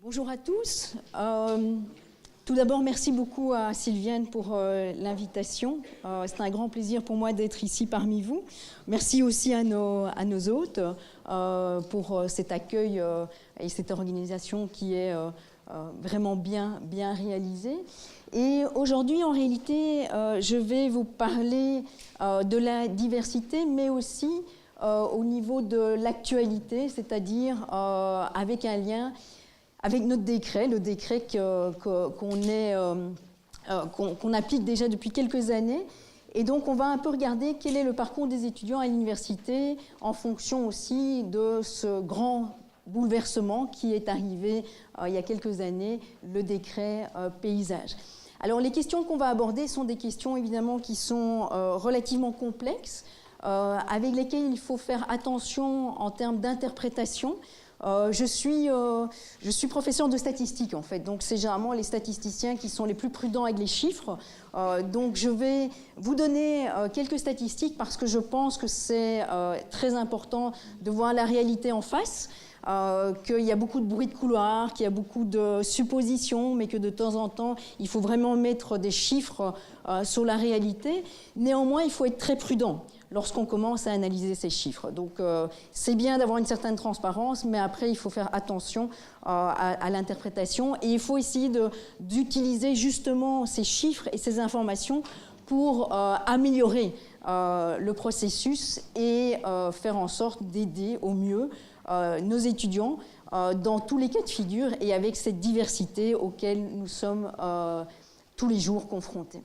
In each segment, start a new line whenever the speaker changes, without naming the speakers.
Bonjour à tous. Tout d'abord, merci beaucoup à Sylviane pour l'invitation. C'est un grand plaisir pour moi d'être ici parmi vous. Merci aussi à nos hôtes pour cet accueil et cette organisation qui est vraiment bien réalisée. Et aujourd'hui, en réalité, je vais vous parler de la diversité, mais aussi au niveau de l'actualité, c'est-à-dire avec un lien avec notre décret, le décret qu'on applique déjà depuis quelques années. Et donc, on va un peu regarder quel est le parcours des étudiants à l'université en fonction aussi de ce grand bouleversement qui est arrivé il y a quelques années, le décret paysage. Alors, les questions qu'on va aborder sont des questions évidemment qui sont relativement complexes, avec lesquelles il faut faire attention en termes d'interprétation. Je suis professeur de statistique en fait, donc c'est généralement les statisticiens qui sont les plus prudents avec les chiffres. Donc je vais vous donner quelques statistiques parce que je pense que c'est très important de voir la réalité en face, qu'il y a beaucoup de bruit de couloir, qu'il y a beaucoup de suppositions, mais que de temps en temps, il faut vraiment mettre des chiffres sur la réalité. Néanmoins, il faut être très prudent lorsqu'on commence à analyser ces chiffres. Donc, c'est bien d'avoir une certaine transparence, mais après, il faut faire attention à l'interprétation. Et il faut essayer d'utiliser justement ces chiffres et ces informations pour améliorer le processus et faire en sorte d'aider au mieux nos étudiants dans tous les cas de figure et avec cette diversité auquel nous sommes tous les jours confrontés.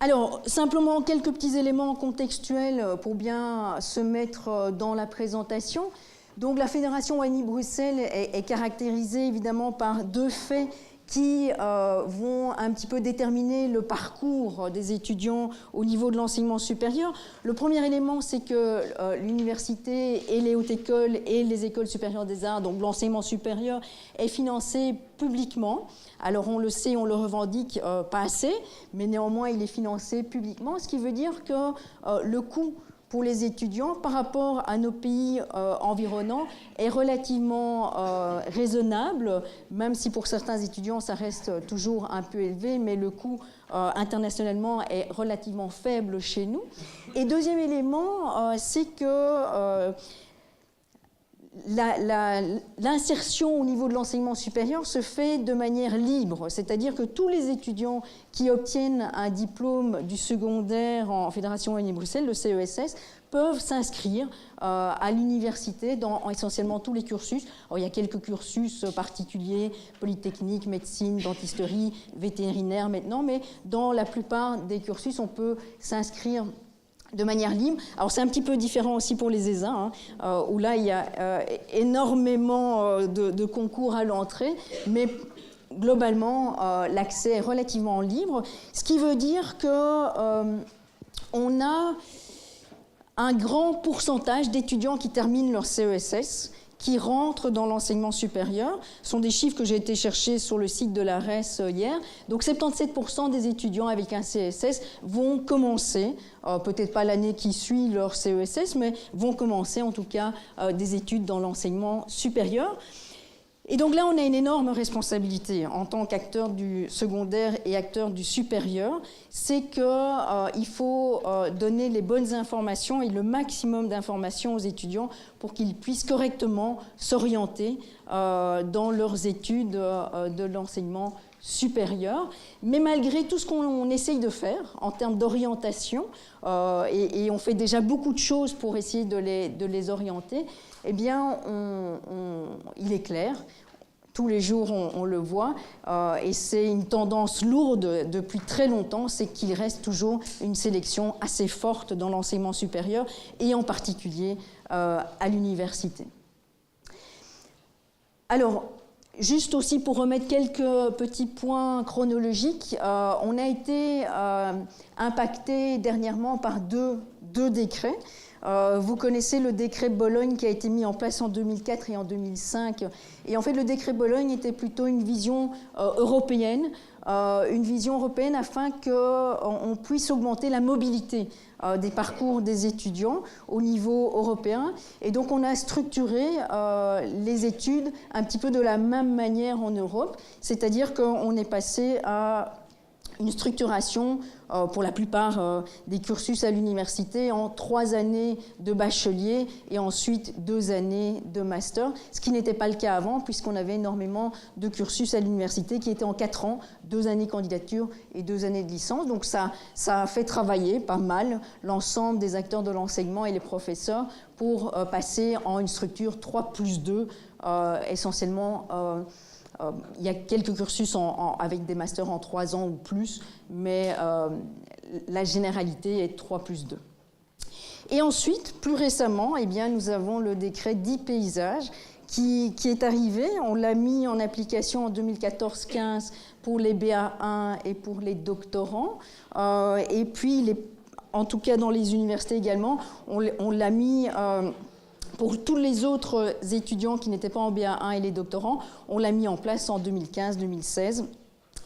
Alors, simplement quelques petits éléments contextuels pour bien se mettre dans la présentation. Donc, la Fédération Wallonie-Bruxelles est caractérisée évidemment par deux faits qui vont un petit peu déterminer le parcours des étudiants au niveau de l'enseignement supérieur. Le premier élément, c'est que l'université et les hautes écoles et les écoles supérieures des arts, donc l'enseignement supérieur, est financé publiquement. Alors on le sait, on le revendique pas assez, mais néanmoins il est financé publiquement, ce qui veut dire que le coût pour les étudiants par rapport à nos pays environnants est relativement raisonnable, même si pour certains étudiants ça reste toujours un peu élevé, mais le coût internationalement est relativement faible chez nous. Et deuxième élément, c'est que l'insertion au niveau de l'enseignement supérieur se fait de manière libre, c'est-à-dire que tous les étudiants qui obtiennent un diplôme du secondaire en Fédération Wallonie-Bruxelles, le CESS, peuvent s'inscrire à l'université dans essentiellement tous les cursus. Alors, il y a quelques cursus particuliers, polytechnique, médecine, dentisterie, vétérinaire maintenant, mais dans la plupart des cursus, on peut s'inscrire de manière libre. Alors c'est un petit peu différent aussi pour les ESA, où là il y a énormément de concours à l'entrée, mais globalement l'accès est relativement libre, ce qui veut dire que on a un grand pourcentage d'étudiants qui terminent leur CESS, qui rentrent dans l'enseignement supérieur. Ce sont des chiffres que j'ai été chercher sur le site de l'ARES hier. Donc 77% des étudiants avec un CESS vont commencer, peut-être pas l'année qui suit leur CESS, mais vont commencer en tout cas des études dans l'enseignement supérieur. Et donc là, on a une énorme responsabilité en tant qu'acteur du secondaire et acteur du supérieur. C'est qu'il faut donner les bonnes informations et le maximum d'informations aux étudiants pour qu'ils puissent correctement s'orienter dans leurs études de l'enseignement supérieur. Mais malgré tout ce qu'on essaye de faire en termes d'orientation, et on fait déjà beaucoup de choses pour essayer de les orienter, eh bien, il est clair, tous les jours on le voit, et c'est une tendance lourde depuis très longtemps, c'est qu'il reste toujours une sélection assez forte dans l'enseignement supérieur, et en particulier à l'université. Alors, juste aussi pour remettre quelques petits points chronologiques, on a été impacté dernièrement par deux décrets. Vous connaissez le décret Bologne qui a été mis en place en 2004 et en 2005. Et en fait, le décret Bologne était plutôt une vision européenne, afin qu'on puisse augmenter la mobilité des parcours des étudiants au niveau européen. Et donc, on a structuré les études un petit peu de la même manière en Europe, c'est-à-dire qu'on est passé à une structuration pour la plupart des cursus à l'université en 3 années de bachelier et ensuite 2 années de master, ce qui n'était pas le cas avant puisqu'on avait énormément de cursus à l'université qui étaient en 4 ans, 2 années de candidature et 2 années de licence. Donc ça a fait travailler pas mal l'ensemble des acteurs de l'enseignement et les professeurs pour passer en une structure 3+2 essentiellement. Il y a quelques cursus avec des masters en 3 ans ou plus, mais la généralité est 3+2. Et ensuite, plus récemment, eh bien, nous avons le décret dit paysage qui est arrivé. On l'a mis en application en 2014-15 pour les BA1 et pour les doctorants. Et puis, en tout cas dans les universités également, on l'a mis... Pour tous les autres étudiants qui n'étaient pas en BA1 et les doctorants, on l'a mis en place en 2015-2016.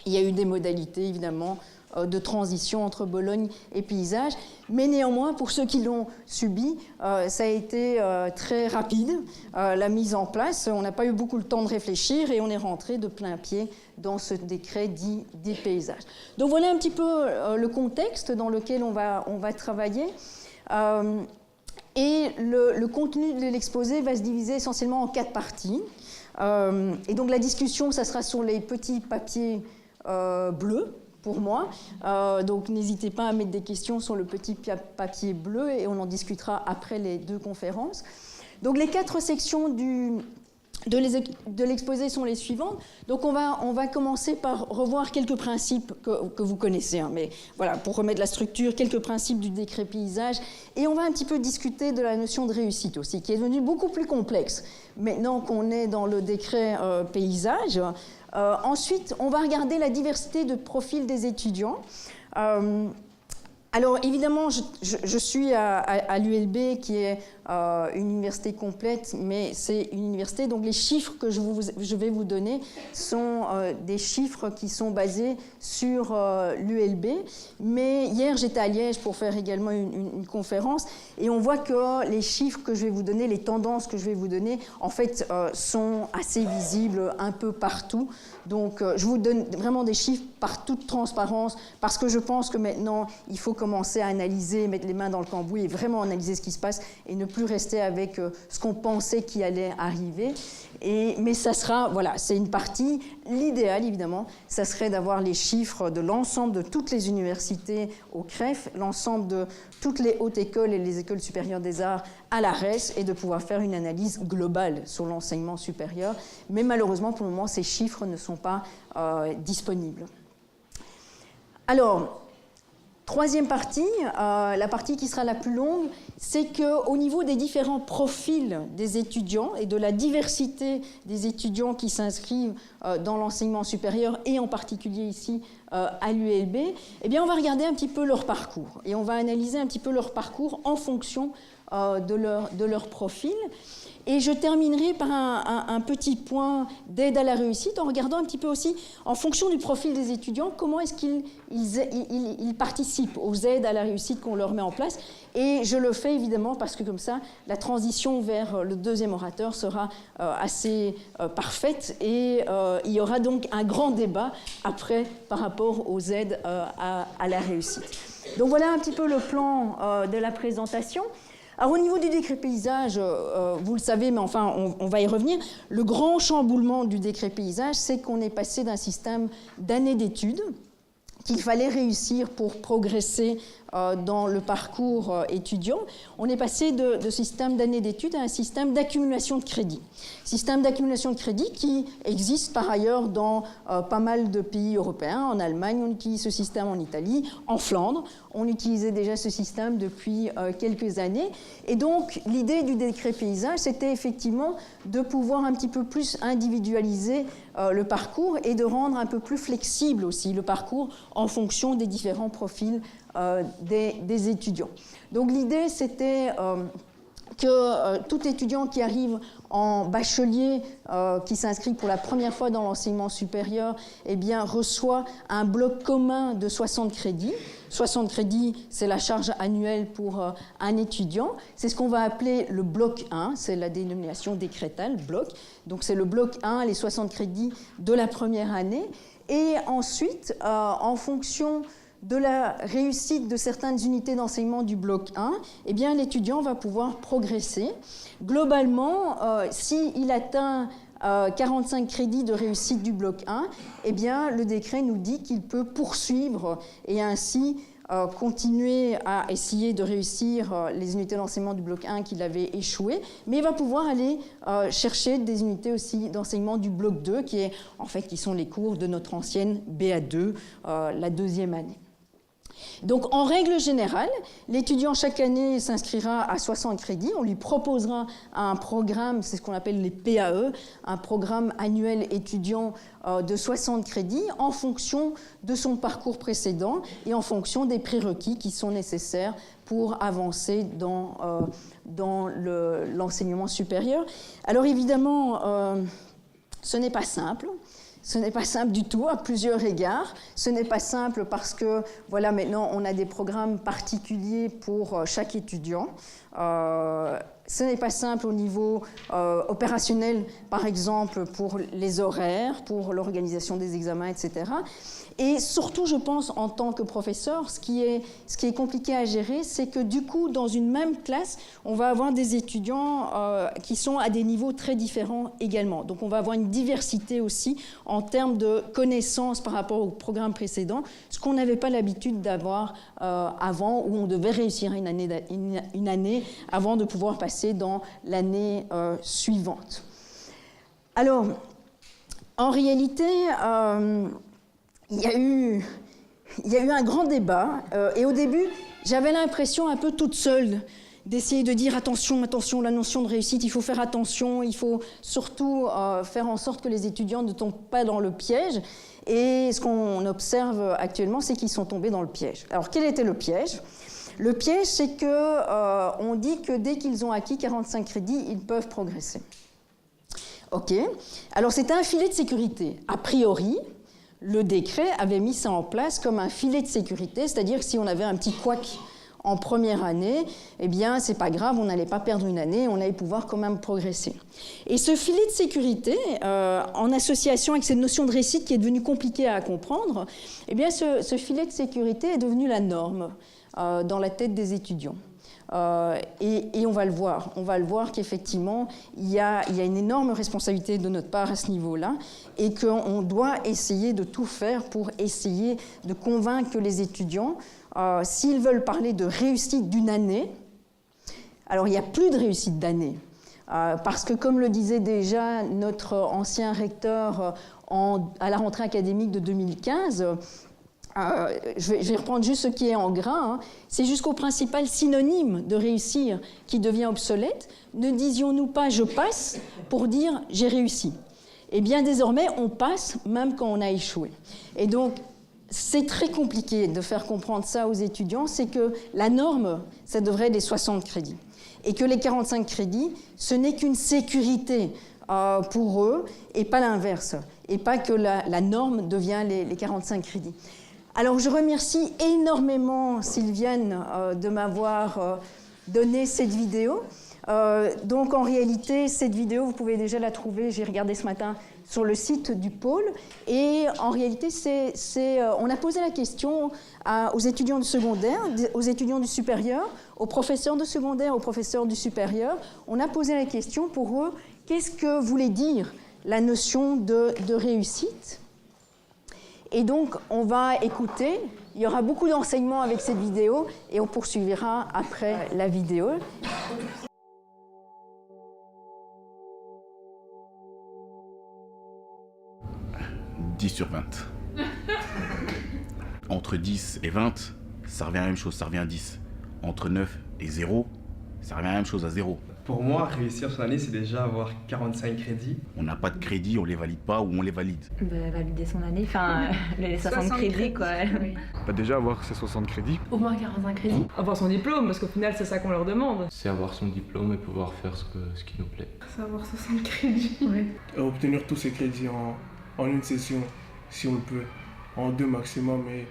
Il y a eu des modalités, évidemment, de transition entre Bologne et paysage. Mais néanmoins, pour ceux qui l'ont subi, ça a été très rapide, la mise en place. On n'a pas eu beaucoup le temps de réfléchir et on est rentré de plein pied dans ce décret dit des paysages. Donc voilà un petit peu le contexte dans lequel on va travailler. Et le contenu de l'exposé va se diviser essentiellement en 4 parties. Et donc la discussion, ça sera sur les petits papiers bleus pour moi. Donc n'hésitez pas à mettre des questions sur le petit papier bleu et on en discutera après les 2 conférences. Donc les 4 sections de l'exposé sont les suivantes. Donc on va commencer par revoir quelques principes que vous connaissez, hein, mais voilà, pour remettre la structure, quelques principes du décret paysage, et on va un petit peu discuter de la notion de réussite aussi, qui est devenue beaucoup plus complexe maintenant qu'on est dans le décret paysage. Ensuite, on va regarder la diversité de profils des étudiants. Alors évidemment, je suis à l'ULB qui est une université complète, mais c'est une université, donc les chiffres que je vais vous donner sont des chiffres qui sont basés sur l'ULB. Mais hier, j'étais à Liège pour faire également une conférence et on voit que les chiffres que je vais vous donner, les tendances que je vais vous donner, en fait, sont assez visibles un peu partout. Donc, je vous donne vraiment des chiffres par toute transparence parce que je pense que maintenant, il faut commencer à analyser, mettre les mains dans le cambouis et vraiment analyser ce qui se passe et ne plus rester avec ce qu'on pensait qui allait arriver. Mais ça sera, voilà, c'est une partie. L'idéal, évidemment, ça serait d'avoir les chiffres de l'ensemble de toutes les universités au CREF, l'ensemble de toutes les hautes écoles et les écoles supérieures des arts à l'ARES et de pouvoir faire une analyse globale sur l'enseignement supérieur. Mais malheureusement, pour le moment, ces chiffres ne sont pas disponibles. Alors, troisième partie, la partie qui sera la plus longue, c'est qu'au niveau des différents profils des étudiants et de la diversité des étudiants qui s'inscrivent dans l'enseignement supérieur et en particulier ici à l'ULB, eh bien on va regarder un petit peu leur parcours et on va analyser un petit peu leur parcours en fonction de leur profil. Et je terminerai par un petit point d'aide à la réussite en regardant un petit peu aussi, en fonction du profil des étudiants, comment est-ce qu'ils participent aux aides à la réussite qu'on leur met en place. Et je le fais évidemment parce que comme ça, la transition vers le deuxième orateur sera assez parfaite et il y aura donc un grand débat après par rapport aux aides à la réussite. Donc voilà un petit peu le plan de la présentation. Alors au niveau du décret paysage, vous le savez, mais enfin on va y revenir, le grand chamboulement du décret paysage, c'est qu'on est passé d'un système d'années d'études qu'il fallait réussir pour progresser dans le parcours étudiant. On est passé de système d'années d'études à un système d'accumulation de crédit. Système d'accumulation de crédit qui existe par ailleurs dans pas mal de pays européens. En Allemagne, on utilise ce système, en Italie, en Flandre. On utilisait déjà ce système depuis quelques années. Et donc, l'idée du décret paysage, c'était effectivement de pouvoir un petit peu plus individualiser le parcours et de rendre un peu plus flexible aussi le parcours en fonction des différents profils des étudiants. Donc l'idée, c'était que tout étudiant qui arrive en bachelier, qui s'inscrit pour la première fois dans l'enseignement supérieur, eh bien, reçoit un bloc commun de 60 crédits. 60 crédits, c'est la charge annuelle pour un étudiant. C'est ce qu'on va appeler le bloc 1, c'est la dénomination décrétale, bloc. Donc c'est le bloc 1, les 60 crédits de la première année. Et ensuite, en fonction de la réussite de certaines unités d'enseignement du bloc 1, eh bien, l'étudiant va pouvoir progresser. Globalement, s'il atteint 45 crédits de réussite du bloc 1, eh bien, le décret nous dit qu'il peut poursuivre et ainsi continuer à essayer de réussir les unités d'enseignement du bloc 1 qu'il avait échoué, mais il va pouvoir aller chercher des unités aussi d'enseignement du bloc 2, qui sont les cours de notre ancienne BA2, la deuxième année. Donc, en règle générale, l'étudiant chaque année s'inscrira à 60 crédits. On lui proposera un programme, c'est ce qu'on appelle les PAE, un programme annuel étudiant de 60 crédits en fonction de son parcours précédent et en fonction des prérequis qui sont nécessaires pour avancer dans l'enseignement supérieur. Alors, évidemment, ce n'est pas simple. Ce n'est pas simple du tout, à plusieurs égards. Ce n'est pas simple parce que, voilà, maintenant, on a des programmes particuliers pour chaque étudiant. Ce n'est pas simple au niveau opérationnel, par exemple, pour les horaires, pour l'organisation des examens, etc. Et surtout, je pense, en tant que professeur, ce qui est compliqué à gérer, c'est que du coup, dans une même classe, on va avoir des étudiants qui sont à des niveaux très différents également. Donc, on va avoir une diversité aussi en termes de connaissances par rapport au programme précédent, ce qu'on n'avait pas l'habitude d'avoir avant, où on devait réussir une année avant de pouvoir passer dans l'année suivante. Alors, en réalité, il y a eu un grand débat et au début, j'avais l'impression un peu toute seule d'essayer de dire attention, attention, la notion de réussite, il faut faire attention, il faut surtout faire en sorte que les étudiants ne tombent pas dans le piège. Et ce qu'on observe actuellement, c'est qu'ils sont tombés dans le piège. Alors, quel était le piège ? Le piège, c'est qu'on dit que dès qu'ils ont acquis 45 crédits, ils peuvent progresser. OK. Alors, c'était un filet de sécurité. A priori, le décret avait mis ça en place comme un filet de sécurité, c'est-à-dire que si on avait un petit couac en première année, eh bien, c'est pas grave, on n'allait pas perdre une année, on allait pouvoir quand même progresser. Et ce filet de sécurité, en association avec cette notion de réussite qui est devenue compliquée à comprendre, eh bien, ce filet de sécurité est devenu la norme dans la tête des étudiants. Et on va le voir qu'effectivement, il y a une énorme responsabilité de notre part à ce niveau-là et qu'on doit essayer de tout faire pour essayer de convaincre les étudiants, s'ils veulent parler de réussite d'une année, alors il n'y a plus de réussite d'année, parce que comme le disait déjà notre ancien recteur à la rentrée académique de 2015, je vais reprendre juste ce qui est en gras, hein. C'est jusqu'au principal synonyme de réussir qui devient obsolète. Ne disions-nous pas « je passe » pour dire « j'ai réussi ». Eh bien, désormais, on passe même quand on a échoué. Et donc, c'est très compliqué de faire comprendre ça aux étudiants, c'est que la norme, ça devrait être les 60 crédits. Et que les 45 crédits, ce n'est qu'une sécurité pour eux, et pas l'inverse. Et pas que la norme devient les 45 crédits. Alors, je remercie énormément Sylviane de m'avoir donné cette vidéo. Donc, en réalité, cette vidéo, vous pouvez déjà la trouver, j'ai regardé ce matin, sur le site du pôle. Et en réalité, on a posé la question aux étudiants du secondaire, aux étudiants du supérieur, aux professeurs de secondaire, aux professeurs du supérieur. On a posé la question pour eux, qu'est-ce que voulait dire la notion de réussite ? Et donc, on va écouter. Il y aura beaucoup d'enseignements avec cette vidéo et on poursuivra après la vidéo.
10 sur 20. Entre 10 et 20, ça revient à la même chose, ça revient à 10. Entre 9 et 0, ça revient à la même chose, à 0.
Pour moi, réussir son année, c'est déjà avoir 45 crédits.
On n'a pas de crédit, on les valide pas ou on les valide.
Valider son année, enfin les 60 crédits quoi.
Oui.
Déjà avoir ses 60 crédits.
Au moins 45 crédits.
Avoir son diplôme, parce qu'au final c'est ça qu'on leur demande.
C'est avoir son diplôme et pouvoir faire ce qui nous plaît.
C'est avoir 60 crédits. Oui.
Obtenir tous ces crédits en une session, si on le peut, en 2 maximum, et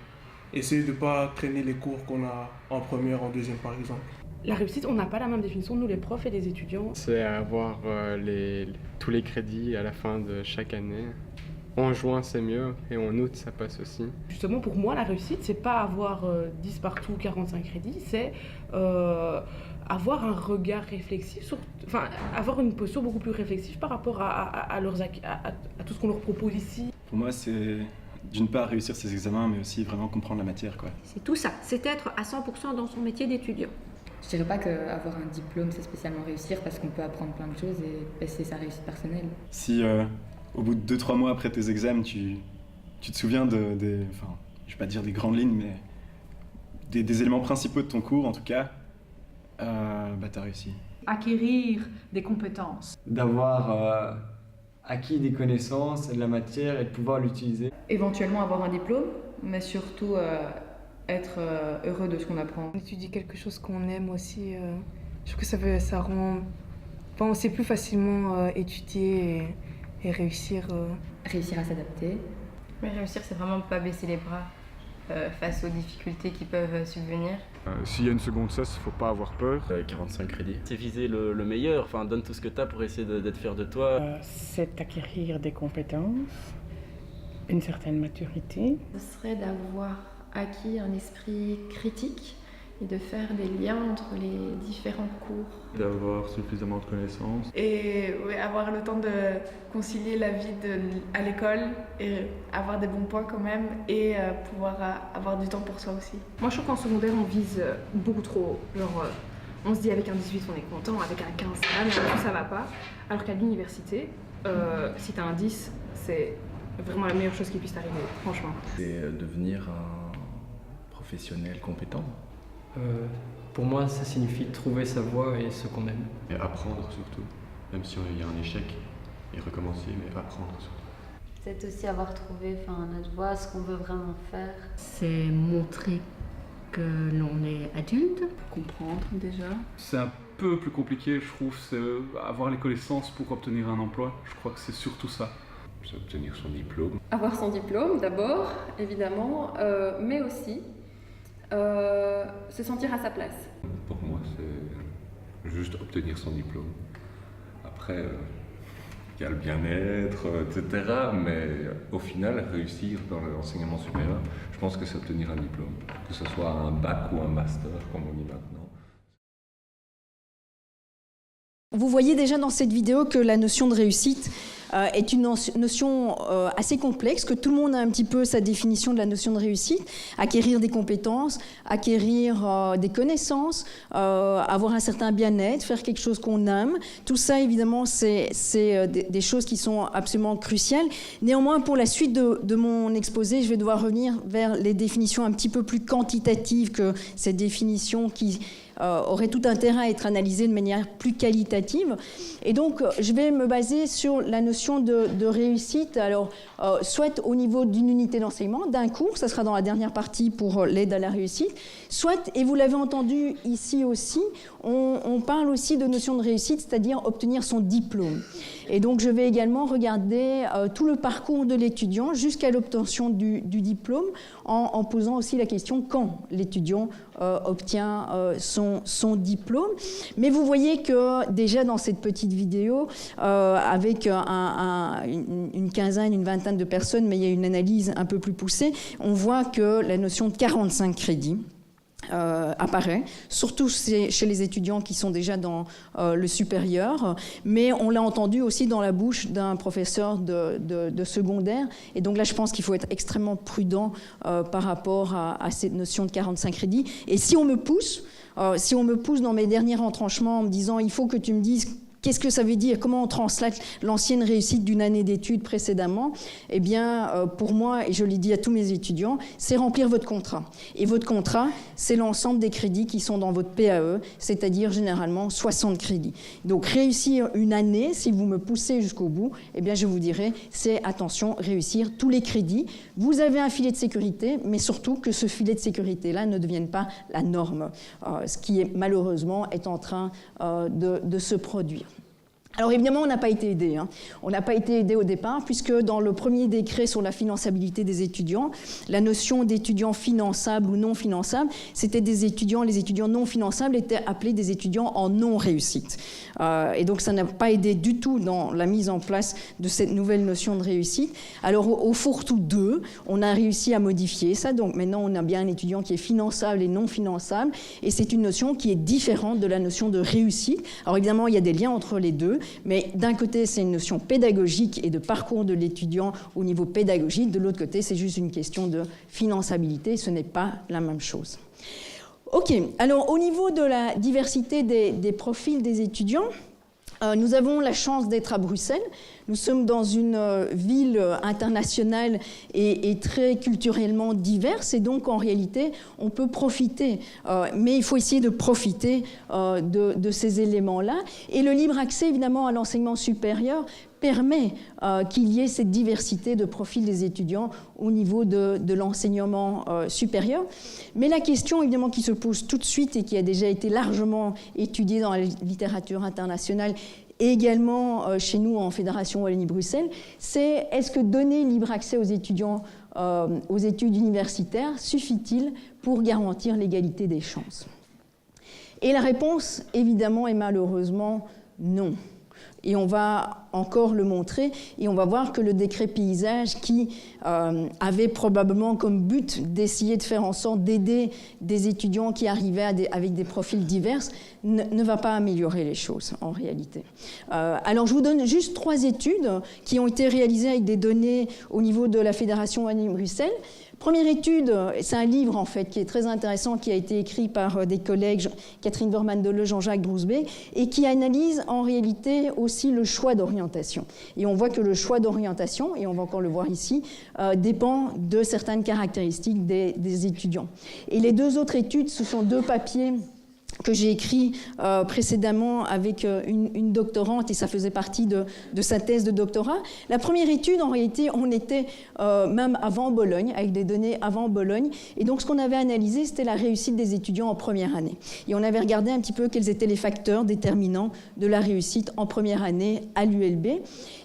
essayer de ne pas traîner les cours qu'on a en première, en deuxième par exemple.
La réussite, on n'a pas la même définition, nous les profs et les étudiants.
C'est avoir tous les crédits à la fin de chaque année. En juin, c'est mieux, et en août, ça passe aussi.
Justement, pour moi, la réussite, c'est pas avoir 10 partout, 45 crédits, c'est avoir un regard réflexif, avoir une posture beaucoup plus réflexive par rapport à tout ce qu'on leur propose ici.
Pour moi, c'est d'une part réussir ses examens, mais aussi vraiment comprendre la matière, quoi.
C'est tout ça, c'est être à 100% dans son métier d'étudiant.
Je dirais pas qu'avoir un diplôme c'est spécialement réussir parce qu'on peut apprendre plein de choses et c'est sa réussite personnelle.
Si au bout de 2-3 mois après tes examens, tu te souviens je vais pas dire des grandes lignes, mais des éléments principaux de ton cours en tout cas, t'as réussi.
Acquérir des compétences.
D'avoir acquis des connaissances et de la matière et de pouvoir l'utiliser.
Éventuellement avoir un diplôme, mais surtout être heureux de ce qu'on apprend.
On étudie quelque chose qu'on aime aussi. Je trouve que ça rend... Enfin, on sait plus facilement étudier et réussir.
Réussir à s'adapter.
Mais réussir, c'est vraiment pas baisser les bras face aux difficultés qui peuvent subvenir.
S'il y a une seconde cesse, faut pas avoir peur.
45 crédits.
C'est viser le meilleur, donne tout ce que tu as pour essayer d'être fier de toi.
C'est acquérir des compétences, une certaine maturité.
Ce serait d'avoir acquis un esprit critique et de faire des liens entre les différents cours.
D'avoir suffisamment de connaissances.
Et avoir le temps de concilier la vie à l'école et avoir des bons points quand même et pouvoir avoir du temps pour soi aussi.
Moi je trouve qu'en secondaire on vise beaucoup trop. On se dit avec un 18 on est content, avec un 15 ça, mais en tout ça va pas. Alors qu'à l'université, si t'as un 10, c'est vraiment la meilleure chose qui puisse t'arriver, franchement.
C'est devenir un professionnel compétent.
Pour moi, ça signifie trouver sa voie et ce qu'on aime.
Et apprendre surtout, même si il y a un échec, et recommencer, mais apprendre surtout.
C'est aussi avoir trouvé notre voie, ce qu'on veut vraiment faire.
C'est montrer que l'on est adulte.
Comprendre déjà.
C'est un peu plus compliqué, je trouve, c'est avoir les connaissances pour obtenir un emploi. Je crois que c'est surtout ça.
C'est obtenir son diplôme.
Avoir son diplôme d'abord, évidemment, mais aussi se sentir à sa place.
Pour moi, c'est juste obtenir son diplôme. Après, il y a le bien-être, etc. Mais au final, réussir dans l'enseignement supérieur, je pense que c'est obtenir un diplôme. Que ce soit un bac ou un master, comme on dit maintenant.
Vous voyez déjà dans cette vidéo que la notion de réussite est une notion assez complexe, que tout le monde a un petit peu sa définition de la notion de réussite. Acquérir des compétences, acquérir des connaissances, avoir un certain bien-être, faire quelque chose qu'on aime. Tout ça, évidemment, c'est des choses qui sont absolument cruciales. Néanmoins, pour la suite de mon exposé, je vais devoir revenir vers les définitions un petit peu plus quantitatives que ces définitions qui aurait tout intérêt à être analysé de manière plus qualitative. Et donc, je vais me baser sur la notion de réussite, alors, soit au niveau d'une unité d'enseignement, d'un cours, ça sera dans la dernière partie pour l'aide à la réussite, soit, et vous l'avez entendu ici aussi, on parle aussi de notion de réussite, c'est-à-dire obtenir son diplôme. Et donc, je vais également regarder tout le parcours de l'étudiant jusqu'à l'obtention du diplôme, en posant aussi la question quand l'étudiant obtient son diplôme. Mais vous voyez que déjà dans cette petite vidéo, avec une quinzaine, une vingtaine de personnes, mais il y a une analyse un peu plus poussée, on voit que la notion de 45 crédits apparaît, surtout chez les étudiants qui sont déjà dans le supérieur, mais on l'a entendu aussi dans la bouche d'un professeur de secondaire, et donc là je pense qu'il faut être extrêmement prudent par rapport à cette notion de 45 crédits, et si on me pousse dans mes derniers retranchements en me disant il faut que tu me dises Qu'est-ce que ça veut dire? Comment on translate l'ancienne réussite d'une année d'études précédemment? Eh bien, pour moi, et je l'ai dit à tous mes étudiants, c'est remplir votre contrat. Et votre contrat, c'est l'ensemble des crédits qui sont dans votre PAE, c'est-à-dire généralement 60 crédits. Donc, réussir une année, si vous me poussez jusqu'au bout, eh bien, je vous dirais, c'est, attention, réussir tous les crédits. Vous avez un filet de sécurité, mais surtout que ce filet de sécurité-là ne devienne pas la norme, ce qui est, malheureusement est en train de se produire. Alors évidemment, on n'a pas été aidé. On n'a pas été aidé au départ, puisque dans le premier décret sur la finançabilité des étudiants, la notion d'étudiants finançables ou non finançables, c'était des étudiants, les étudiants non finançables étaient appelés des étudiants en non-réussite. Et donc ça n'a pas aidé du tout dans la mise en place de cette nouvelle notion de réussite. Alors au fourre-tout 2, on a réussi à modifier ça, donc maintenant on a bien un étudiant qui est finançable et non finançable, et c'est une notion qui est différente de la notion de réussite. Alors évidemment, il y a des liens entre les deux, mais d'un côté, c'est une notion pédagogique et de parcours de l'étudiant au niveau pédagogique. De l'autre côté, c'est juste une question de finançabilité. Ce n'est pas la même chose. OK. Alors, au niveau de la diversité des profils des étudiants, nous avons la chance d'être à Bruxelles. Nous sommes dans une ville internationale et très culturellement diverse, et donc en réalité, on peut profiter, mais il faut essayer de profiter de ces éléments-là. Et le libre accès, évidemment, à l'enseignement supérieur permet qu'il y ait cette diversité de profils des étudiants au niveau de l'enseignement supérieur. Mais la question, évidemment, qui se pose tout de suite et qui a déjà été largement étudiée dans la littérature internationale, et également chez nous en Fédération Wallonie-Bruxelles, c'est est-ce que donner libre accès aux étudiants aux études universitaires suffit-il pour garantir l'égalité des chances? Et la réponse, évidemment, est malheureusement non. Et on va encore le montrer, et on va voir que le décret paysage, qui avait probablement comme but d'essayer de faire en sorte d'aider des étudiants qui arrivaient avec des profils divers, ne va pas améliorer les choses en réalité. Alors je vous donne juste 3 études qui ont été réalisées avec des données au niveau de la Fédération Wallonie-Bruxelles. Première étude, c'est un livre en fait qui est très intéressant, qui a été écrit par des collègues, Catherine Verman-Deleu, Jean-Jacques Drouzbé, et qui analyse en réalité aussi le choix d'orientation. Et on voit que le choix d'orientation, et on va encore le voir ici, dépend de certaines caractéristiques des étudiants. Et les 2 autres études, ce sont 2 papiers que j'ai écrit précédemment avec une doctorante, et ça faisait partie de sa thèse de doctorat. La première étude, en réalité, on était même avant Bologne, avec des données avant Bologne, et donc ce qu'on avait analysé, c'était la réussite des étudiants en première année. Et on avait regardé un petit peu quels étaient les facteurs déterminants de la réussite en première année à l'ULB.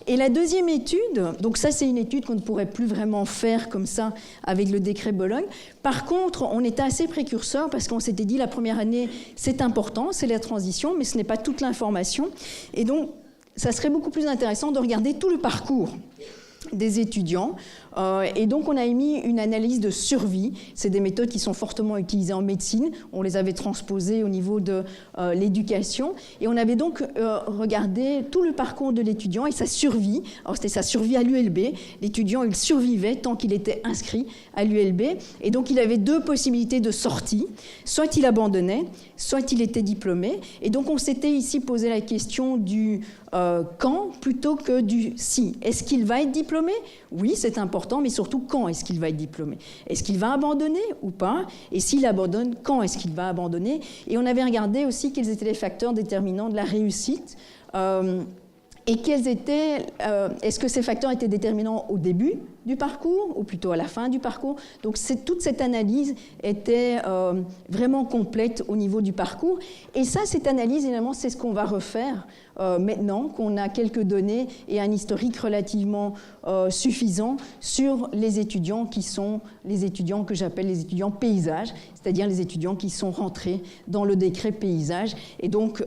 Et la deuxième étude, donc ça c'est une étude qu'on ne pourrait plus vraiment faire comme ça avec le décret Bologne. Par contre, on était assez précurseurs parce qu'on s'était dit la première année c'est important, c'est la transition, mais ce n'est pas toute l'information. Et donc ça serait beaucoup plus intéressant de regarder tout le parcours des étudiants. Et donc on a émis une analyse de survie. C'est des méthodes qui sont fortement utilisées en médecine. On les avait transposées au niveau de l'éducation. Et on avait donc regardé tout le parcours de l'étudiant et sa survie. Alors c'était sa survie à l'ULB. L'étudiant, il survivait tant qu'il était inscrit à l'ULB. Et donc il avait 2 possibilités de sortie. Soit il abandonnait, soit il était diplômé. Et donc on s'était ici posé la question du quand plutôt que du si. Est-ce qu'il va être diplômé? Oui, c'est important, mais surtout quand est-ce qu'il va être diplômé? Est-ce qu'il va abandonner ou pas? Et s'il abandonne, quand est-ce qu'il va abandonner? Et on avait regardé aussi quels étaient les facteurs déterminants de la réussite. Et quels étaient, est-ce que ces facteurs étaient déterminants au début du parcours ou plutôt à la fin du parcours? Donc toute cette analyse était vraiment complète au niveau du parcours. Et ça, cette analyse, évidemment, c'est ce qu'on va refaire maintenant qu'on a quelques données et un historique relativement suffisant sur les étudiants qui sont les étudiants que j'appelle les étudiants paysages, c'est-à-dire les étudiants qui sont rentrés dans le décret paysage. Et donc,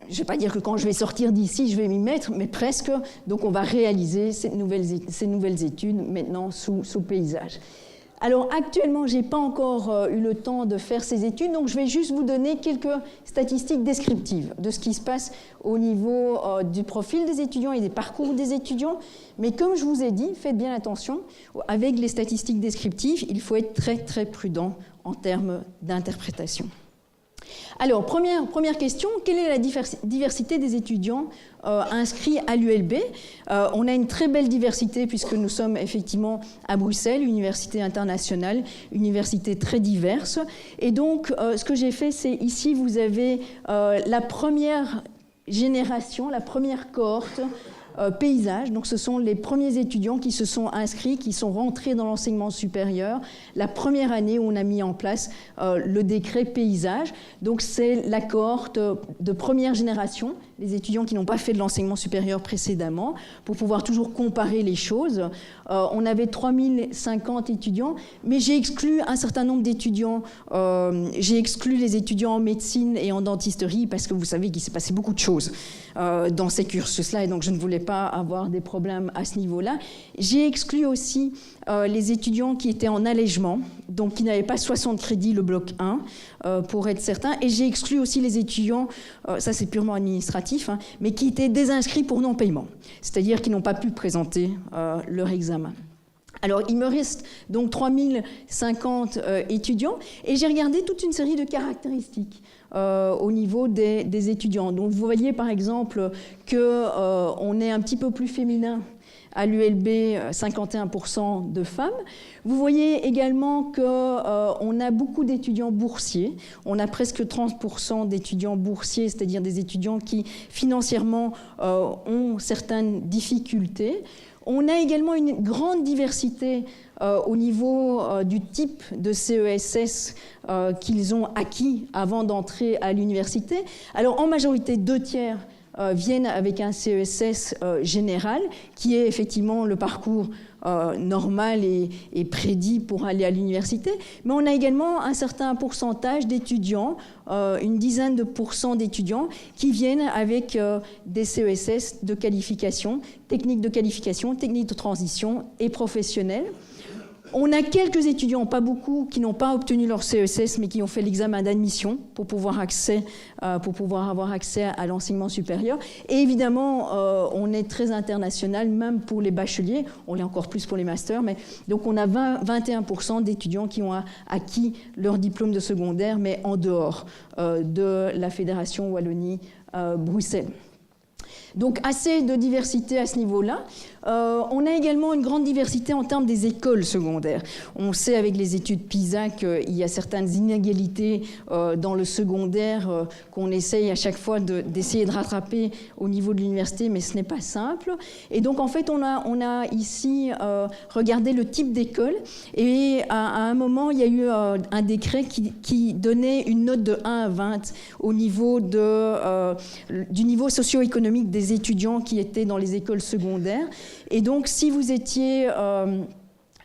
je ne vais pas dire que quand je vais sortir d'ici, je vais m'y mettre, mais presque. Donc on va réaliser ces nouvelles études maintenant sous paysage. Alors actuellement, je n'ai pas encore eu le temps de faire ces études, donc je vais juste vous donner quelques statistiques descriptives de ce qui se passe au niveau du profil des étudiants et des parcours des étudiants. Mais comme je vous ai dit, faites bien attention, avec les statistiques descriptives, il faut être très très prudent en termes d'interprétation. Alors, première question, quelle est la diversité des étudiants inscrits à l'ULB? On a une très belle diversité puisque nous sommes effectivement à Bruxelles, université internationale, université très diverse. Et donc, ce que j'ai fait, c'est ici, vous avez la première génération, la première cohorte paysage. Donc ce sont les premiers étudiants qui se sont inscrits, qui sont rentrés dans l'enseignement supérieur la première année où on a mis en place le décret paysage. Donc c'est la cohorte de première génération, les étudiants qui n'ont pas fait de l'enseignement supérieur précédemment, pour pouvoir toujours comparer les choses. On avait 3050 étudiants, mais j'ai exclu un certain nombre d'étudiants. J'ai exclu les étudiants en médecine et en dentisterie parce que vous savez qu'il s'est passé beaucoup de choses dans ces cursus-là, et donc je ne voulais pas avoir des problèmes à ce niveau-là. J'ai exclu aussi les étudiants qui étaient en allègement, donc qui n'avaient pas 60 crédits, le bloc 1, pour être certain, et j'ai exclu aussi les étudiants, ça c'est purement administratif, hein, mais qui étaient désinscrits pour non-paiement, c'est-à-dire qui n'ont pas pu présenter leur examen. Alors, il me reste donc 3050 étudiants, et j'ai regardé toute une série de caractéristiques au niveau des étudiants. Donc, vous voyez par exemple qu'on est un petit peu plus féminin à l'ULB, 51% de femmes. Vous voyez également qu'on a beaucoup d'étudiants boursiers. On a presque 30% d'étudiants boursiers, c'est-à-dire des étudiants qui financièrement ont certaines difficultés. On a également une grande diversité au niveau du type de CESS qu'ils ont acquis avant d'entrer à l'université. Alors en majorité, 2/3 viennent avec un CESS général, qui est effectivement le parcours normal et prédit pour aller à l'université. Mais on a également un certain pourcentage d'étudiants, une dizaine de pourcents d'étudiants, qui viennent avec des CESS de qualification, techniques de transition et professionnelles. On a quelques étudiants, pas beaucoup, qui n'ont pas obtenu leur CESS, mais qui ont fait l'examen d'admission pour pouvoir avoir accès à l'enseignement supérieur. Et évidemment, on est très international, même pour les bacheliers. On l'est encore plus pour les masters. Mais donc, on a 21% d'étudiants qui ont acquis leur diplôme de secondaire, mais en dehors de la Fédération Wallonie-Bruxelles. Donc, assez de diversité à ce niveau-là. On a également une grande diversité en termes des écoles secondaires. On sait avec les études PISA qu'il y a certaines inégalités dans le secondaire qu'on essaye à chaque fois d'essayer de rattraper au niveau de l'université, mais ce n'est pas simple. Et donc, en fait, on a ici regardé le type d'école. Et à un moment, il y a eu un décret qui donnait une note de 1 à 20 au niveau du niveau socio-économique des étudiants qui étaient dans les écoles secondaires. Et donc, si vous étiez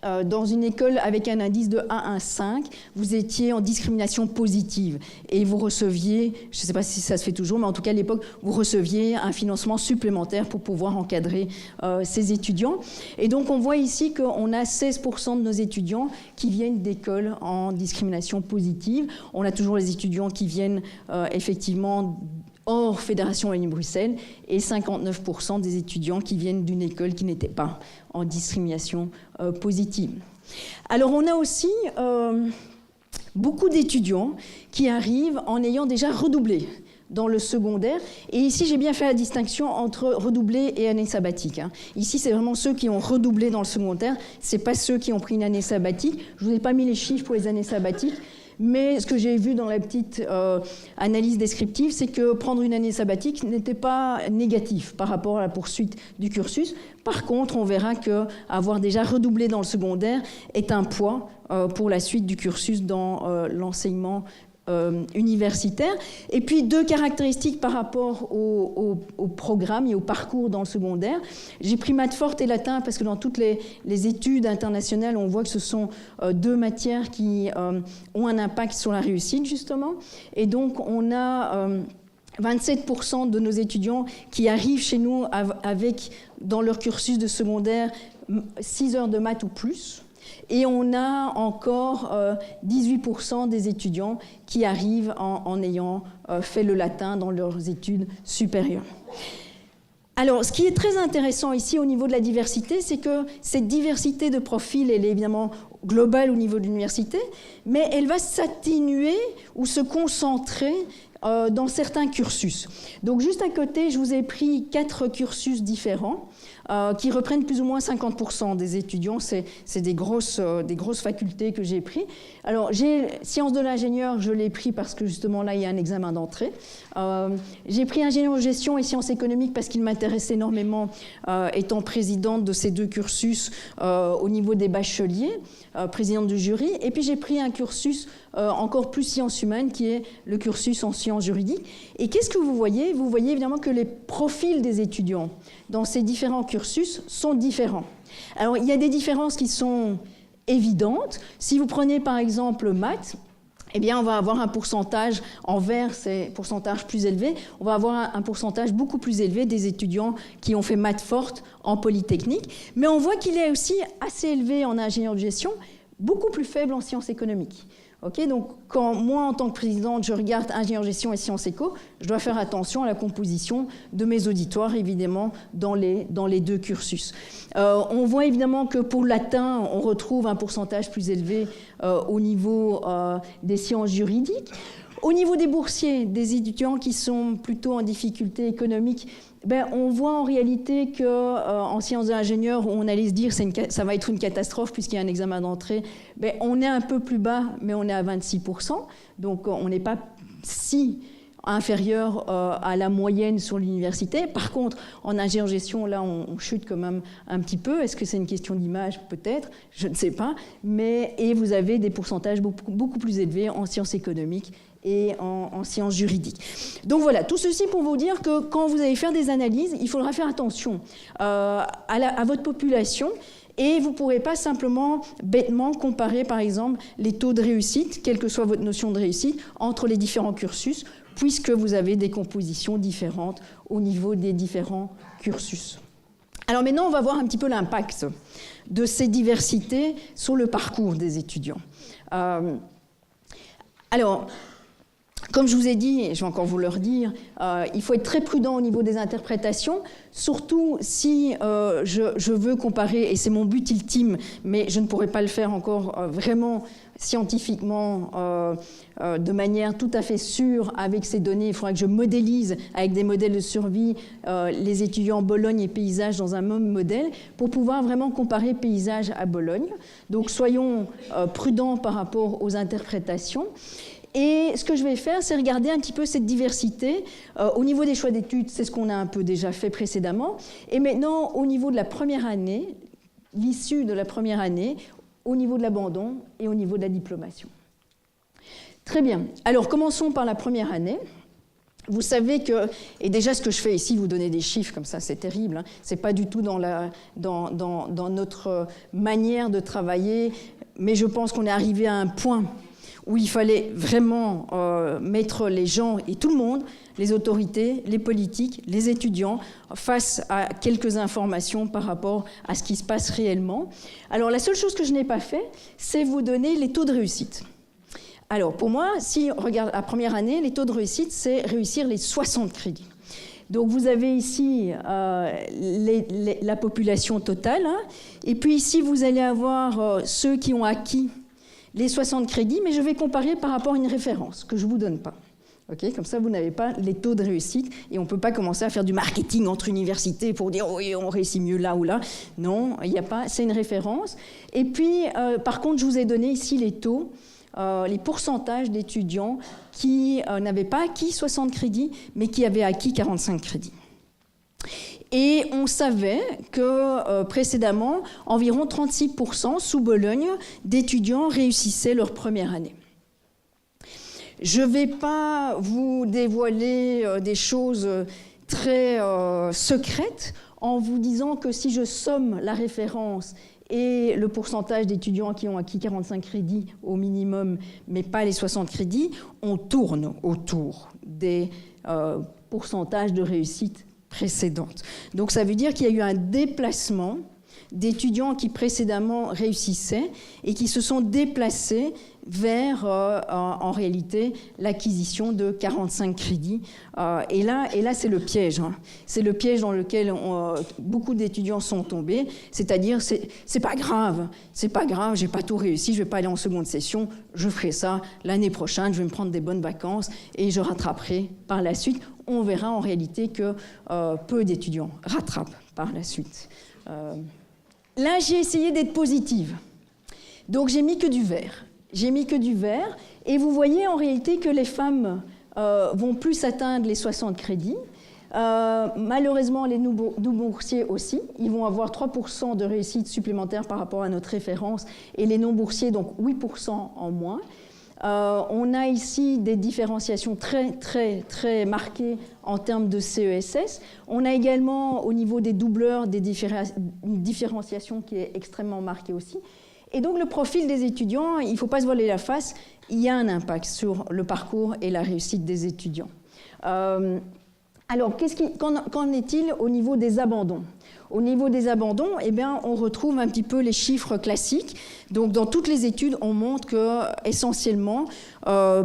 dans une école avec un indice de 1 à 5, vous étiez en discrimination positive. Et vous receviez, je ne sais pas si ça se fait toujours, mais en tout cas à l'époque, vous receviez un financement supplémentaire pour pouvoir encadrer ces étudiants. Et donc, on voit ici qu'on a 16% de nos étudiants qui viennent d'écoles en discrimination positive. On a toujours les étudiants qui viennent effectivement hors Fédération Wallonie-Bruxelles, et 59% des étudiants qui viennent d'une école qui n'était pas en discrimination positive. Alors on a aussi beaucoup d'étudiants qui arrivent en ayant déjà redoublé dans le secondaire. Et ici, j'ai bien fait la distinction entre redoublé et année sabbatique. Ici, c'est vraiment ceux qui ont redoublé dans le secondaire, ce n'est pas ceux qui ont pris une année sabbatique. Je ne vous ai pas mis les chiffres pour les années sabbatiques, mais ce que j'ai vu dans la petite analyse descriptive, c'est que prendre une année sabbatique n'était pas négatif par rapport à la poursuite du cursus. Par contre, on verra qu'avoir déjà redoublé dans le secondaire est un poids pour la suite du cursus dans l'enseignement universitaire. Et puis, 2 caractéristiques par rapport au programme et au parcours dans le secondaire. J'ai pris maths fortes et latin parce que dans toutes les études internationales, on voit que ce sont 2 matières qui ont un impact sur la réussite, justement. Et donc, on a 27% de nos étudiants qui arrivent chez nous avec, dans leur cursus de secondaire, 6 heures de maths ou plus. Et on a encore 18% des étudiants qui arrivent en ayant fait le latin dans leurs études supérieures. Alors, ce qui est très intéressant ici au niveau de la diversité, c'est que cette diversité de profils, elle est évidemment globale au niveau de l'université, mais elle va s'atténuer ou se concentrer dans certains cursus. Donc juste à côté, je vous ai pris 4 cursus différents qui reprennent plus ou moins 50% des étudiants. C'est des grosses facultés que j'ai pris. Alors, sciences de l'ingénieur, je l'ai pris parce que justement là, il y a un examen d'entrée. J'ai pris ingénieur de gestion et sciences économiques parce qu'il m'intéresse énormément, étant présidente de ces 2 cursus au niveau des bacheliers, présidente du jury. Et puis j'ai pris un cursus encore plus sciences humaines, qui est le cursus en sciences juridiques. Et qu'est-ce que vous voyez? Vous voyez évidemment que les profils des étudiants dans ces différents cursus sont différents. Alors, il y a des différences qui sont évidentes. Si vous prenez par exemple maths, eh bien, on va avoir un pourcentage, en vert, c'est pourcentage plus élevé, on va avoir un pourcentage beaucoup plus élevé des étudiants qui ont fait maths fortes en polytechnique. Mais on voit qu'il est aussi assez élevé en ingénieur de gestion, beaucoup plus faible en sciences économiques. Okay, donc, quand moi, en tant que présidente, je regarde ingénieur gestion et sciences éco, je dois faire attention à la composition de mes auditoires, évidemment, dans les 2 cursus. On voit évidemment que pour le latin, on retrouve un pourcentage plus élevé au niveau des sciences juridiques. Au niveau des boursiers, des étudiants qui sont plutôt en difficulté économique, on voit en réalité qu'en sciences de l'ingénieur, où on allait se dire que ça va être une catastrophe puisqu'il y a un examen d'entrée, on est un peu plus bas, mais on est à 26%. Donc on n'est pas si inférieur à la moyenne sur l'université. Par contre, en ingénieur gestion, là, on chute quand même un petit peu. Est-ce que c'est une question d'image? Peut-être, je ne sais pas. Et vous avez des pourcentages beaucoup plus élevés en sciences économiques et en sciences juridiques. Donc voilà, tout ceci pour vous dire que quand vous allez faire des analyses, il faudra faire attention à votre population, et vous ne pourrez pas simplement bêtement comparer, par exemple, les taux de réussite, quelle que soit votre notion de réussite, entre les différents cursus, puisque vous avez des compositions différentes au niveau des différents cursus. Alors maintenant, on va voir un petit peu l'impact de ces diversités sur le parcours des étudiants. Alors, comme je vous ai dit, et je vais encore vous le redire, il faut être très prudent au niveau des interprétations, surtout si je veux comparer, et c'est mon but ultime, mais je ne pourrais pas le faire encore vraiment scientifiquement, de manière tout à fait sûre avec ces données. Il faudra que je modélise avec des modèles de survie les étudiants Bologne et paysage dans un même modèle pour pouvoir vraiment comparer paysage à Bologne. Donc soyons prudents par rapport aux interprétations. Et ce que je vais faire, c'est regarder un petit peu cette diversité. Au niveau des choix d'études, c'est ce qu'on a un peu déjà fait précédemment. Et maintenant, au niveau de la première année, l'issue de la première année, au niveau de l'abandon et au niveau de la diplomation. Très bien. Alors, commençons par la première année. Vous savez que, et déjà ce que je fais ici, vous donner des chiffres comme ça, c'est terrible, hein. C'est pas du tout dans notre manière de travailler, mais je pense qu'on est arrivé à un point où il fallait vraiment mettre les gens et tout le monde, les autorités, les politiques, les étudiants, face à quelques informations par rapport à ce qui se passe réellement. Alors la seule chose que je n'ai pas fait, c'est vous donner les taux de réussite. Alors pour moi, si on regarde la première année, les taux de réussite, c'est réussir les 60 crédits. Donc vous avez ici la population totale, hein, et puis ici vous allez avoir ceux qui ont acquis les 60 crédits, mais je vais comparer par rapport à une référence que je ne vous donne pas. Okay, comme ça, vous n'avez pas les taux de réussite et on ne peut pas commencer à faire du marketing entre universités pour dire oui, on réussit mieux là ou là. Non, il n'y a pas, c'est une référence. Et puis, par contre, je vous ai donné ici les taux, les pourcentages d'étudiants qui n'avaient pas acquis 60 crédits, mais qui avaient acquis 45 crédits. Et on savait que précédemment, environ 36% sous Bologne d'étudiants réussissaient leur première année. Je ne vais pas vous dévoiler des choses très secrètes en vous disant que si je somme la référence et le pourcentage d'étudiants qui ont acquis 45 crédits au minimum, mais pas les 60 crédits, on tourne autour des pourcentages de réussite précédentes. Donc ça veut dire qu'il y a eu un déplacement d'étudiants qui précédemment réussissaient et qui se sont déplacés vers, en réalité, l'acquisition de 45 crédits. Et là c'est le piège. Hein. C'est le piège dans lequel beaucoup d'étudiants sont tombés. C'est-à-dire, c'est pas grave, j'ai pas tout réussi, je vais pas aller en seconde session, je ferai ça l'année prochaine, je vais me prendre des bonnes vacances et je rattraperai par la suite. On verra en réalité que peu d'étudiants rattrapent par la suite. Là, j'ai essayé d'être positive. Donc, j'ai mis que du vert. Et vous voyez en réalité que les femmes vont plus atteindre les 60 crédits. Malheureusement, les non-boursiers aussi. Ils vont avoir 3% de réussite supplémentaire par rapport à notre référence. Et les non-boursiers, donc 8% en moins. On a ici des différenciations très, très, très marquées en termes de CESS. On a également, au niveau des doubleurs, une différenciation qui est extrêmement marquée aussi. Et donc, le profil des étudiants, il ne faut pas se voiler la face, il y a un impact sur le parcours et la réussite des étudiants. Alors, qu'en est-il au niveau des abandons ? Au niveau des abandons, eh bien, on retrouve un petit peu les chiffres classiques. Donc, dans toutes les études, on montre que, essentiellement,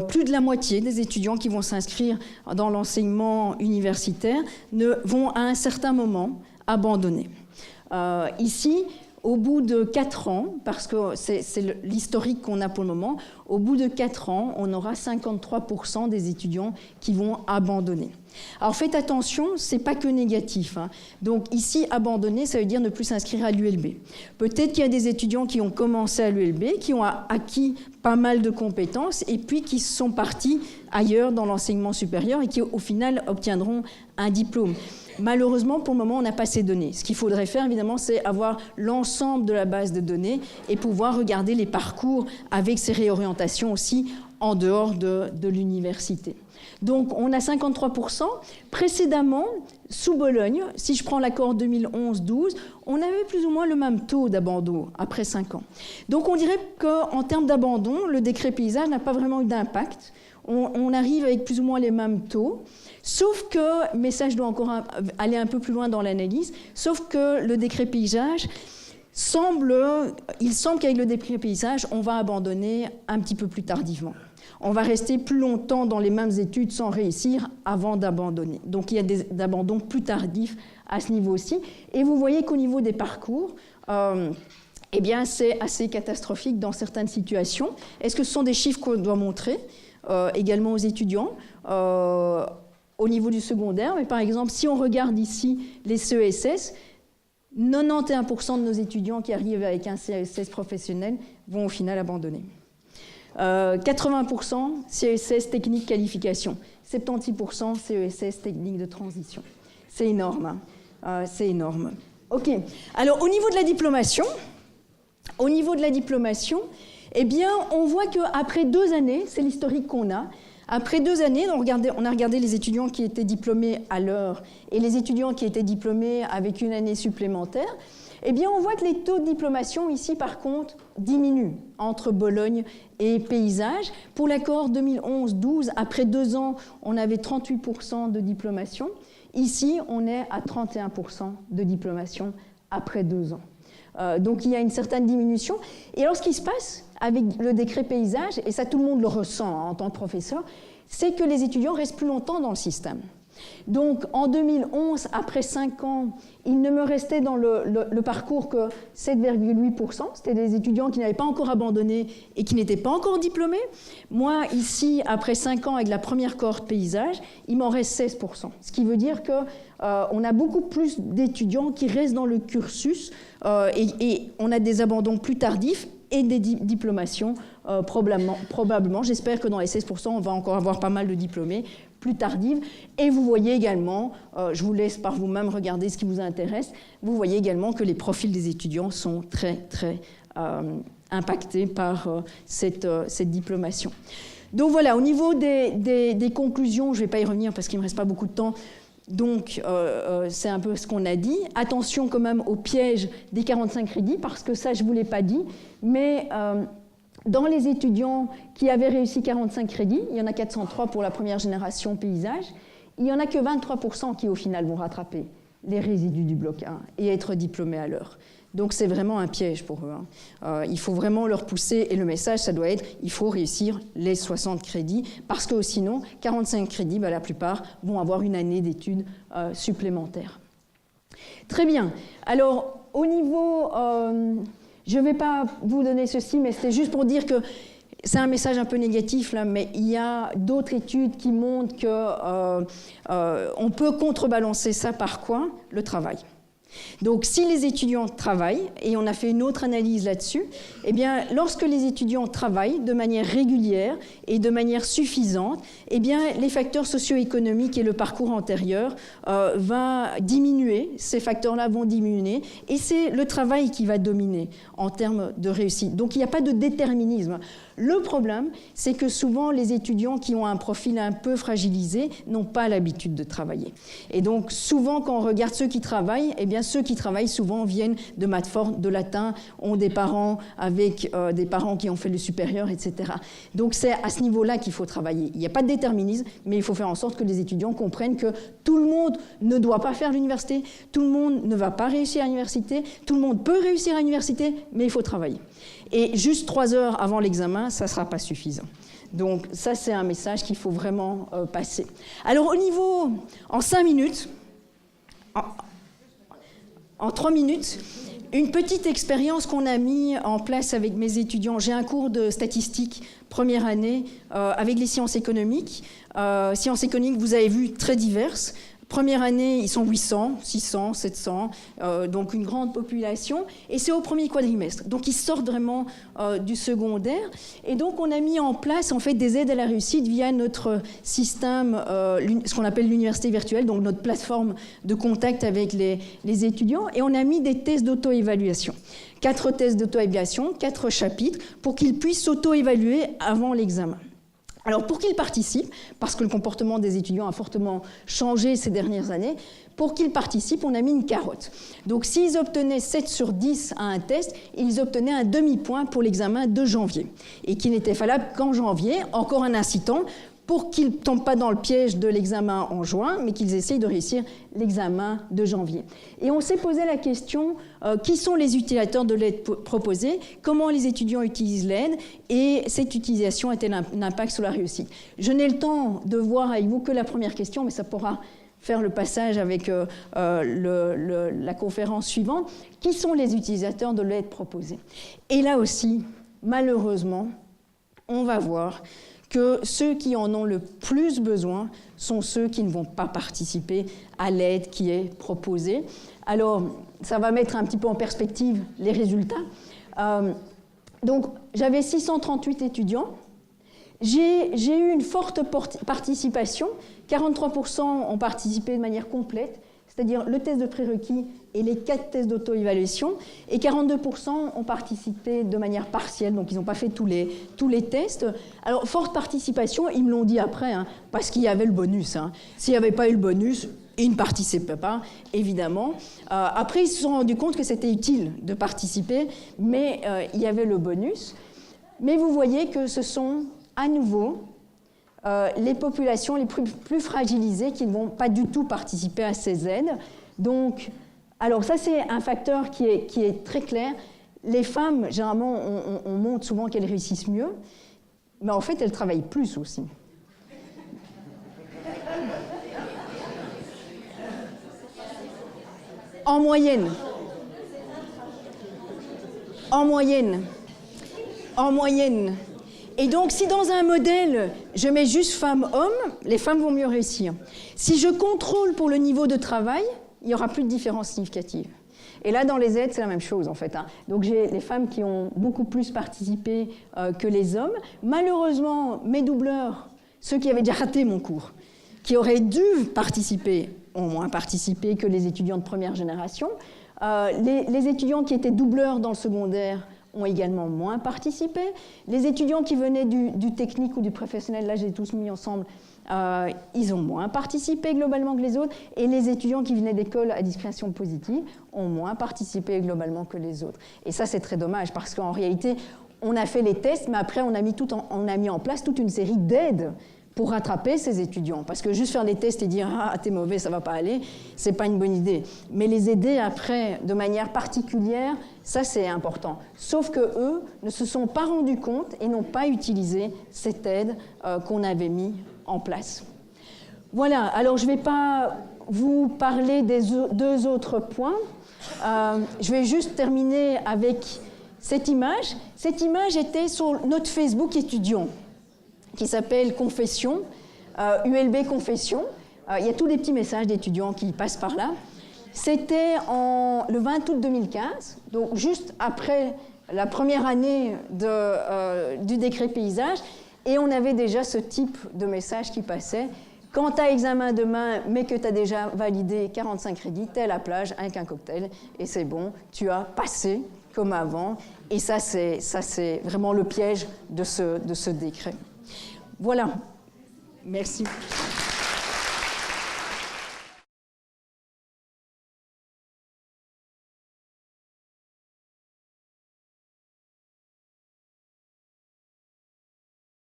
plus de la moitié des étudiants qui vont s'inscrire dans l'enseignement universitaire vont, à un certain moment, abandonner. Ici, au bout de 4 ans, parce que c'est l'historique qu'on a pour le moment, au bout de 4 ans, on aura 53% des étudiants qui vont abandonner. Alors faites attention, ce n'est pas que négatif. Hein. Donc ici, abandonner, ça veut dire ne plus s'inscrire à l'ULB. Peut-être qu'il y a des étudiants qui ont commencé à l'ULB, qui ont acquis pas mal de compétences et puis qui sont partis ailleurs dans l'enseignement supérieur et qui au final obtiendront un diplôme. Malheureusement, pour le moment, on n'a pas ces données. Ce qu'il faudrait faire, évidemment, c'est avoir l'ensemble de la base de données et pouvoir regarder les parcours avec ces réorientations aussi en dehors de l'université. Donc, on a 53%. Précédemment, sous Bologne, si je prends l'accord 2011-12, on avait plus ou moins le même taux d'abandon après 5 ans. Donc, on dirait qu'en termes d'abandon, le décret paysage n'a pas vraiment eu d'impact. On arrive avec plus ou moins les mêmes taux. Sauf que, mais ça je dois encore aller un peu plus loin dans l'analyse, sauf que le décret paysage il semble qu'avec le décret paysage, on va abandonner un petit peu plus tardivement. On va rester plus longtemps dans les mêmes études sans réussir avant d'abandonner. Donc il y a des abandons plus tardifs à ce niveau-ci. Et vous voyez qu'au niveau des parcours, eh bien c'est assez catastrophique dans certaines situations. Est-ce que ce sont des chiffres qu'on doit montrer également aux étudiants au niveau du secondaire, mais par exemple, si on regarde ici les CESS, 91% de nos étudiants qui arrivent avec un CESS professionnel vont au final abandonner. 80% CESS technique qualification, 76% CESS technique de transition. C'est énorme, hein. C'est énorme. OK. Alors, au niveau de la diplomation, eh bien, on voit qu'après 2 années, c'est l'historique qu'on a, après 2 années, on a regardé les étudiants qui étaient diplômés à l'heure et les étudiants qui étaient diplômés avec une année supplémentaire. Eh bien, on voit que les taux de diplomation ici, par contre, diminuent entre Bologne et paysage. Pour l'accord 2011-12, après 2 ans, on avait 38% de diplomation. Ici, on est à 31% de diplomation après 2 ans. Donc, il y a une certaine diminution. Et alors, ce qui se passe avec le décret paysage, et ça tout le monde le ressent en tant que professeur, c'est que les étudiants restent plus longtemps dans le système. Donc en 2011, après 5 ans, il ne me restait dans le parcours que 7,8%. C'était des étudiants qui n'avaient pas encore abandonné et qui n'étaient pas encore diplômés. Moi, ici, après 5 ans avec la première cohorte paysage, il m'en reste 16%. Ce qui veut dire qu'on a beaucoup plus d'étudiants qui restent dans le cursus et on a des abandons plus tardifs et des diplomations probablement. J'espère que dans les 16%, on va encore avoir pas mal de diplômés plus tardives. Et vous voyez également, je vous laisse par vous-même regarder ce qui vous intéresse, vous voyez également que les profils des étudiants sont très, très impactés par cette diplomation. Donc voilà, au niveau des conclusions, je ne vais pas y revenir parce qu'il ne me reste pas beaucoup de temps. Donc, c'est un peu ce qu'on a dit. Attention quand même au piège des 45 crédits, parce que ça, je ne vous l'ai pas dit, mais dans les étudiants qui avaient réussi 45 crédits, il y en a 403 pour la première génération paysage, il n'y en a que 23% qui, au final, vont rattraper les résidus du bloc 1 et être diplômés à l'heure. Donc c'est vraiment un piège pour eux. Il faut vraiment leur pousser, et le message, ça doit être, il faut réussir les 60 crédits, parce que sinon, 45 crédits, la plupart vont avoir une année d'études supplémentaire. Très bien. Alors, au niveau... je ne vais pas vous donner ceci, mais c'était juste pour dire que c'est un message un peu négatif, là, mais il y a d'autres études qui montrent qu'on peut contrebalancer ça par quoi? Le travail. Donc, si les étudiants travaillent, et on a fait une autre analyse là-dessus, eh bien, lorsque les étudiants travaillent de manière régulière et de manière suffisante, eh bien, les facteurs socio-économiques et le parcours antérieur va diminuer, ces facteurs-là vont diminuer, et c'est le travail qui va dominer en termes de réussite. Donc, il n'y a pas de déterminisme. Le problème, c'est que souvent, les étudiants qui ont un profil un peu fragilisé n'ont pas l'habitude de travailler. Et donc, souvent, quand on regarde ceux qui travaillent, eh bien, ceux qui travaillent souvent viennent de maths fortes, de latin, ont des parents avec des parents qui ont fait le supérieur, etc. Donc, c'est à ce niveau-là qu'il faut travailler. Il n'y a pas de déterminisme, mais il faut faire en sorte que les étudiants comprennent que tout le monde ne doit pas faire l'université, tout le monde ne va pas réussir à l'université, tout le monde peut réussir à l'université, mais il faut travailler. Et juste 3 heures avant l'examen, ça ne sera pas suffisant. Donc ça, c'est un message qu'il faut vraiment passer. Alors au niveau, en 5 minutes, en 3 minutes, une petite expérience qu'on a mis en place avec mes étudiants. J'ai un cours de statistique première année avec les sciences économiques. Sciences économiques, vous avez vu, très diverses. Première année, ils sont 800, 600, 700, donc une grande population. Et c'est au premier quadrimestre. Donc, ils sortent vraiment du secondaire. Et donc, on a mis en place, en fait, des aides à la réussite via notre système, ce qu'on appelle l'université virtuelle, donc notre plateforme de contact avec les étudiants. Et on a mis des tests d'auto-évaluation. 4 tests d'auto-évaluation, 4 chapitres, pour qu'ils puissent s'auto-évaluer avant l'examen. Alors, pour qu'ils participent, parce que le comportement des étudiants a fortement changé ces dernières années, pour qu'ils participent, on a mis une carotte. Donc, s'ils obtenaient 7 sur 10 à un test, ils obtenaient un demi-point pour l'examen de janvier, et qui n'était valable qu'en janvier, encore un incitant, pour qu'ils ne tombent pas dans le piège de l'examen en juin, mais qu'ils essayent de réussir l'examen de janvier. Et on s'est posé la question, qui sont les utilisateurs de l'aide proposée, comment les étudiants utilisent l'aide, et cette utilisation a-t-elle un impact sur la réussite? Je n'ai le temps de voir avec vous que la première question, mais ça pourra faire le passage avec la conférence suivante. Qui sont les utilisateurs de l'aide proposée? Et là aussi, malheureusement, on va voir que ceux qui en ont le plus besoin sont ceux qui ne vont pas participer à l'aide qui est proposée. Alors, ça va mettre un petit peu en perspective les résultats. Donc, j'avais 638 étudiants. J'ai eu une forte participation. 43% ont participé de manière complète, c'est-à-dire le test de prérequis et les 4 tests d'auto-évaluation, et 42% ont participé de manière partielle, donc ils n'ont pas fait tous les tests. Alors, forte participation, ils me l'ont dit après, parce qu'il y avait le bonus. S'il n'y avait pas eu le bonus, ils ne participaient pas, évidemment. Après, ils se sont rendus compte que c'était utile de participer, mais il y avait le bonus. Mais vous voyez que ce sont, à nouveau, les populations les plus fragilisées qui ne vont pas du tout participer à ces aides. Donc, alors ça, c'est un facteur qui est très clair. Les femmes, généralement, on montre souvent qu'elles réussissent mieux, mais en fait, elles travaillent plus aussi. En moyenne. Et donc, si dans un modèle, je mets juste femmes-hommes, les femmes vont mieux réussir. Si je contrôle pour le niveau de travail, il n'y aura plus de différence significative. Et là, dans les aides, c'est la même chose, en fait. Donc, j'ai les femmes qui ont beaucoup plus participé que les hommes. Malheureusement, mes doubleurs, ceux qui avaient déjà raté mon cours, qui auraient dû participer, ont moins participé que les étudiants de première génération. Les étudiants qui étaient doubleurs dans le secondaire ont également moins participé. Les étudiants qui venaient du technique ou du professionnel, là, j'ai tous mis ensemble, ils ont moins participé globalement que les autres. Et les étudiants qui venaient d'écoles à discrimination positive ont moins participé globalement que les autres. Et ça, c'est très dommage, parce qu'en réalité, on a fait les tests, mais après, on a mis en place toute une série d'aides pour rattraper ces étudiants. Parce que juste faire des tests et dire « Ah, t'es mauvais, ça va pas aller », c'est pas une bonne idée. Mais les aider après, de manière particulière, ça c'est important. Sauf que eux ne se sont pas rendus compte et n'ont pas utilisé cette aide qu'on avait mis en place. Voilà, alors je ne vais pas vous parler des deux autres points. Je vais juste terminer avec cette image. Cette image était sur notre Facebook étudiant, qui s'appelle Confession, ULB Confession. Il y a tous les petits messages d'étudiants qui passent par là. C'était le 20 août 2015, donc juste après la première année du décret paysage, et on avait déjà ce type de message qui passait. Quand tu as examen demain, mais que tu as déjà validé 45 crédits, tu es à la plage avec un cocktail, et c'est bon, tu as passé comme avant. Et ça, c'est vraiment le piège de ce décret. Voilà. Merci.